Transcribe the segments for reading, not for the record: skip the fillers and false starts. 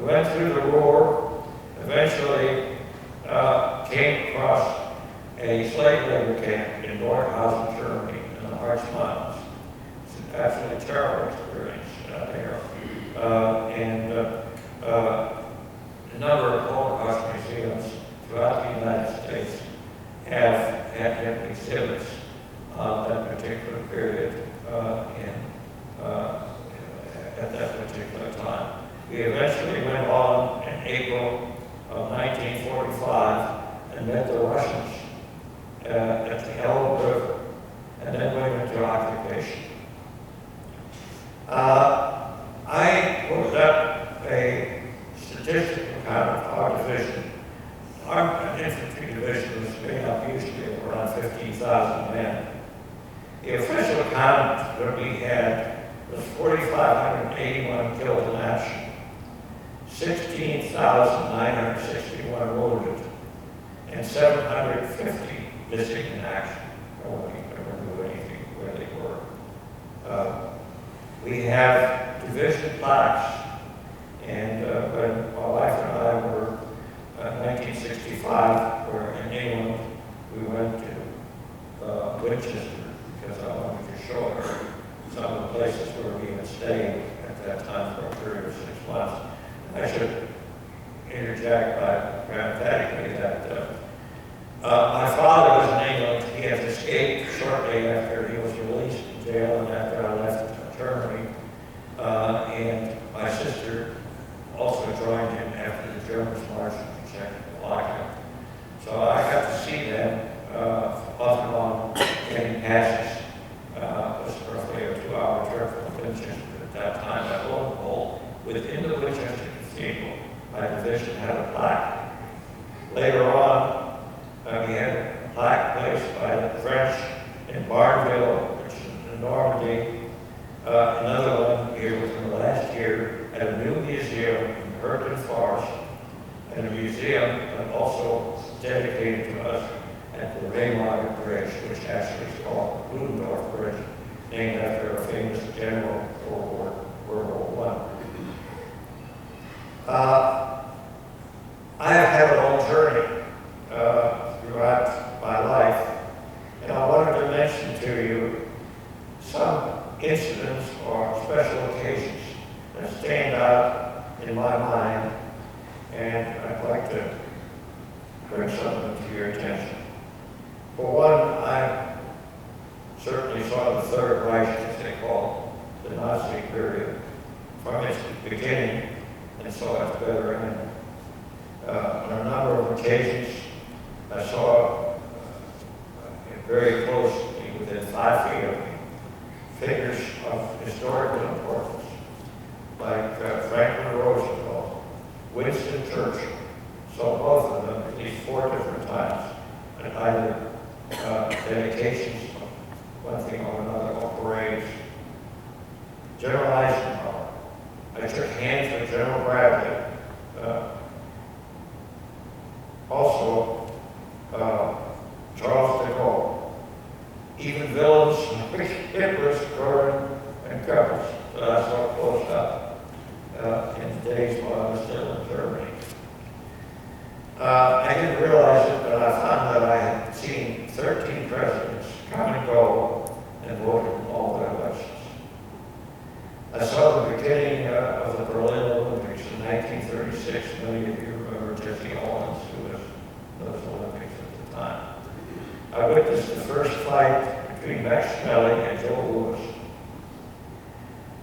We went through the war, eventually came across a slave labor camp in Nordhausen, Germany, in the Harz Mountains. It's an absolutely terrible experience there. A number of Holocaust museums throughout the United States have had exhibits on that particular period at that particular time. We eventually went on in April of 1945 and met the Russians at the Elbe River, and then went into occupation. I looked up a statistical count of our division. Our infantry division was made up usually of around 15,000 men. The official count that we had was 4,581 killed in action, 16,961 wounded, and 750 missing in action. Nobody ever knew anything where they were. We have division plaques, and when my wife and I were in 1965, were in England, we went to Winchester because I wanted to show her some of the places where we had stayed at that time for a period of 6 months. I should interject by parenthetically that my father was in England. He had escaped shortly after he was released from jail and after I left Germany. And my sister also joined him after the Germans marched into Czechoslovakia. So I got to see them off and on getting passes. It was roughly a 2-hour trip from Winchester at that time. At Lone Pole, within the Winchester Cathedral, my division had a plaque. Later on, we had a plaque placed by the French in Barneville, which is in Normandy. Another one here within the last year at a new museum in Bergen Forest, and a museum that also dedicated to us at the Rehmagen Bridge, which actually is called the Ludendorff Bridge, named after a famous general for World War I. I have had a long journey throughout my life, and I wanted to mention to you some incidents or special occasions that stand out in my mind, and I'd like to bring some of them to your attention. For one, I certainly saw the Third Reich, as they call the Nazi period, from its beginning, and saw its better end. On a number of occasions, I saw very closely, within 5 feet of me, figures of historical importance, like Franklin Roosevelt, Winston Churchill. Saw both of them at least 4 different times, at either dedications of one thing or another, or parades. General Eisenhower. I shook hands with General Bradley. Also, Charles de Gaulle. Even villains like Hitler's, Goering, and Goebbels that I saw close up in the days while I was still in Germany. I didn't realize it, but I found that I had seen 13 presidents come and go and voted in all their elections. I saw the beginning of the Berlin Olympics in 1936. Many of you remember Jesse Owens, who was in those Olympics at the time. I witnessed the first fight between Max Schmeling and Joe Louis.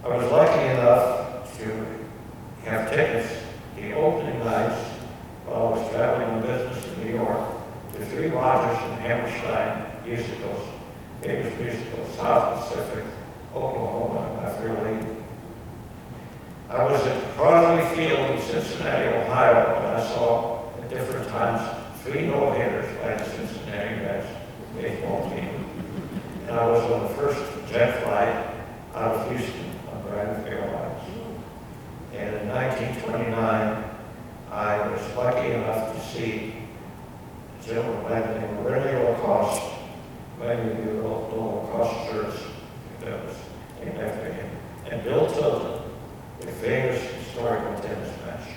I was lucky enough to have tickets the opening nights while I was traveling on business in New York to 3 Rodgers and Hammerstein musicals, famous musicals, South Pacific, Oklahoma, and Fair Lady. I was at Crosby Field in Cincinnati, Ohio, and I saw at different times 3 no-hitters by the Cincinnati Reds baseball team. And I was on the first jet flight out of Houston on Brandon Airlines. And in 1929, I was lucky enough to see a gentleman by the name of René Lacoste. Many of you know Lacoste shirts, that was named after him. And Bill Tilden, a famous historical tennis match.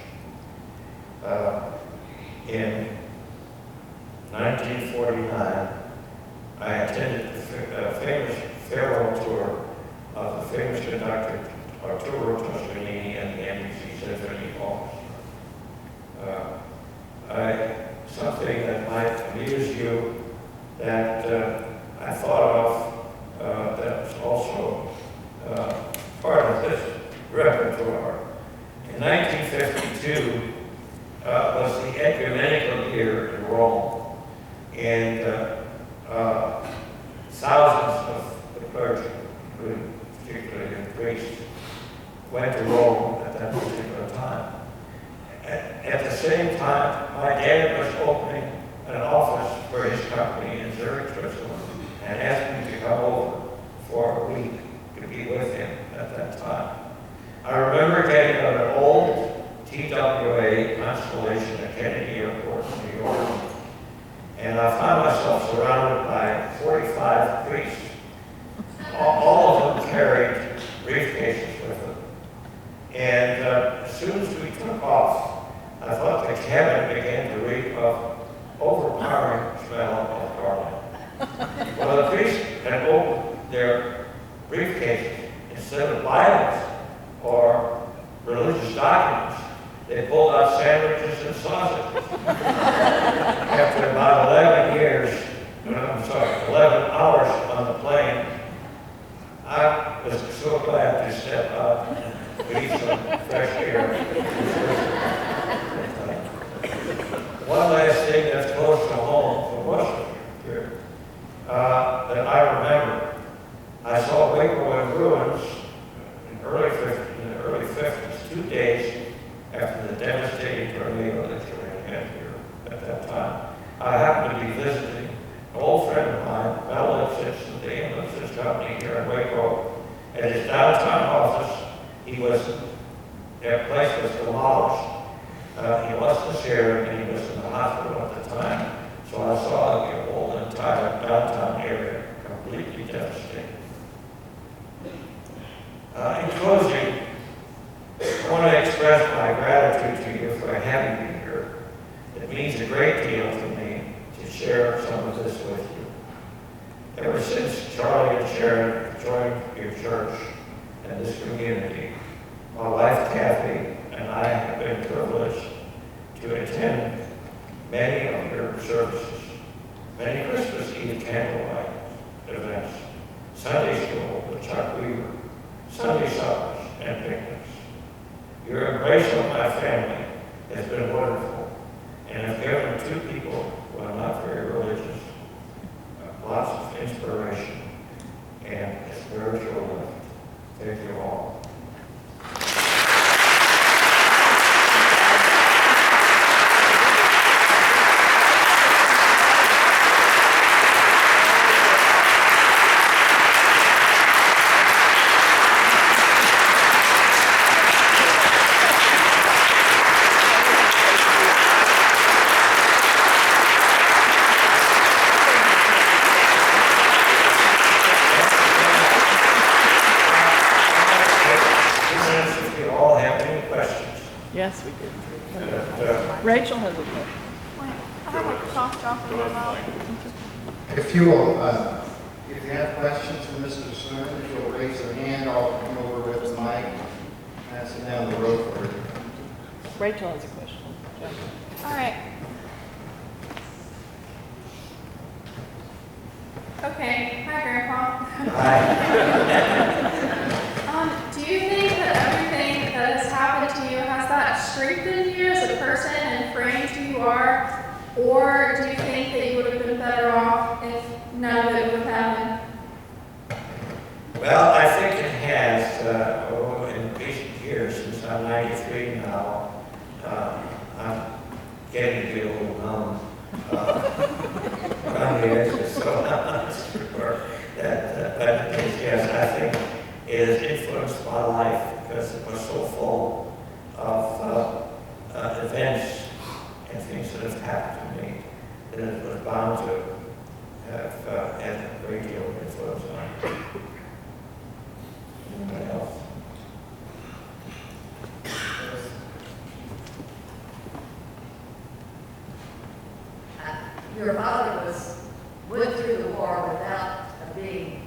In 1952 was the ecumenical year in Rome, and thousands of the clergy, including particularly the priests, went to Rome at that particular time. At the same time, my dad was opening an office for his company in Zurich, Switzerland, and asked me to come over for a week to be with him at that time. I remember getting on an old TWA Constellation at Kennedy Airport in New York, and I found myself surrounded by 45 priests. All of them carried briefcases with them. And as soon as we took off, I thought the cabin began to reek of overpowering smell of garlic. Well, the priests had opened their briefcases. Instead of Bibles or religious documents, they pulled out sandwiches and sausages. After about 11 hours on the plane, I was so glad to step out and breathe some fresh air. One last thing that's close to home for Bushwick here that I remember, I saw Waco in ruins in the early 50s, 2 days after the devastating tornado that we had here at that time. I happened to be visiting an old friend of mine, Mel Lipsitz, of the Lipsitz Company here in Waco. At his downtown office, their place was demolished. He lost his hearing and he was in the hospital at the time. So I saw the whole entire downtown area completely devastated. In closing, I want to express my gratitude to you for having me here. It means a great deal to me to share some of this with you. Ever since Charlie and Sharon joined your church and this community, my wife Kathy and I have been privileged to attend many of your services, many Christmas Eve candlelight events, Sunday school with Chuck Weaver, Sunday suppers and picnics. Your embrace of my family has been wonderful and has given two people who are not very religious lots of inspiration and a spiritual lift. Thank you all. Yes, we did. Rachel has a question. I have a cough drop in my mouth. If you will, if you have questions for Mr. Swin, if you'll raise your hand, I'll come over with the mic, pass it down the road for you. Rachel has a question. All right. Okay. Hi, Grandpa. Hi. Do you think that everything that has happened to you, has that strengthened you as a person and framed who you are? Or do you think that you would have been better off if none of it would have happened? Well, I think it has, in recent years, since I'm 93 now, I'm getting to be a little numb around the edges, so I'm not sure that, but yes, I think it has influenced my life because it was so full of events and things that have happened to me that it was bound to have had a great deal of influence on me. Anybody else? Your father went through the war without being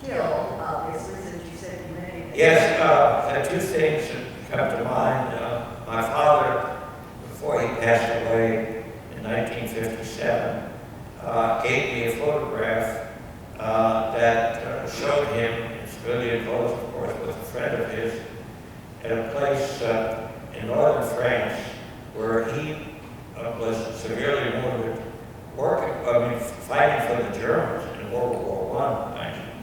killed, obviously, since you said you made. Yes, two things that come to mind. My father, before he passed away in 1957, gave me a photograph that showed him in civilian clothes, of course, with a friend of his, at a place in northern France where he was severely wounded, fighting for the Germans in World War I, actually.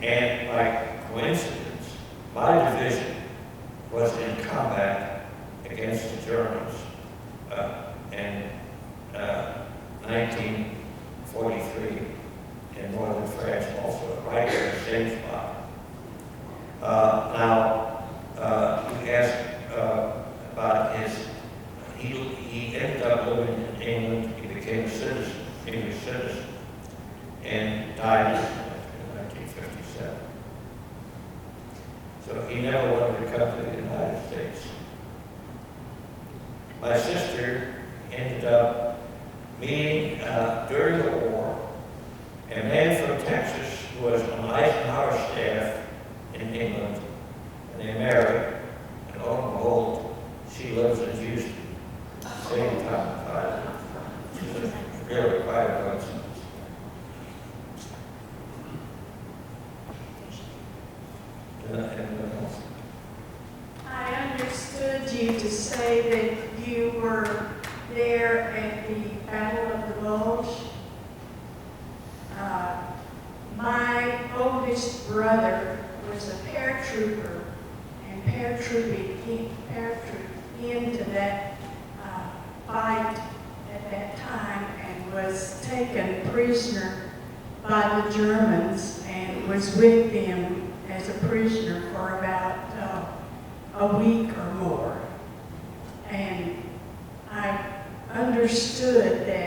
And by coincidence, my division was in combat against the Germans in 1943 in northern France, also right in the same spot. You asked about he ended up living in England. He became a citizen, English citizen, and died in 1957. So he never wanted to come to the United States. My sister ended up meeting during the war a man from Texas who was on Eisenhower staff in England, and they married, and lo and behold, she lives in Houston, same time. She's really quite a coincidence. Anyone else? I understood you to say that you were there at the Battle of the Bulge. My oldest brother was a paratrooper and paratrooped into that fight at that time and was taken prisoner by the Germans and was with them as a prisoner for about a week or more. And I understood that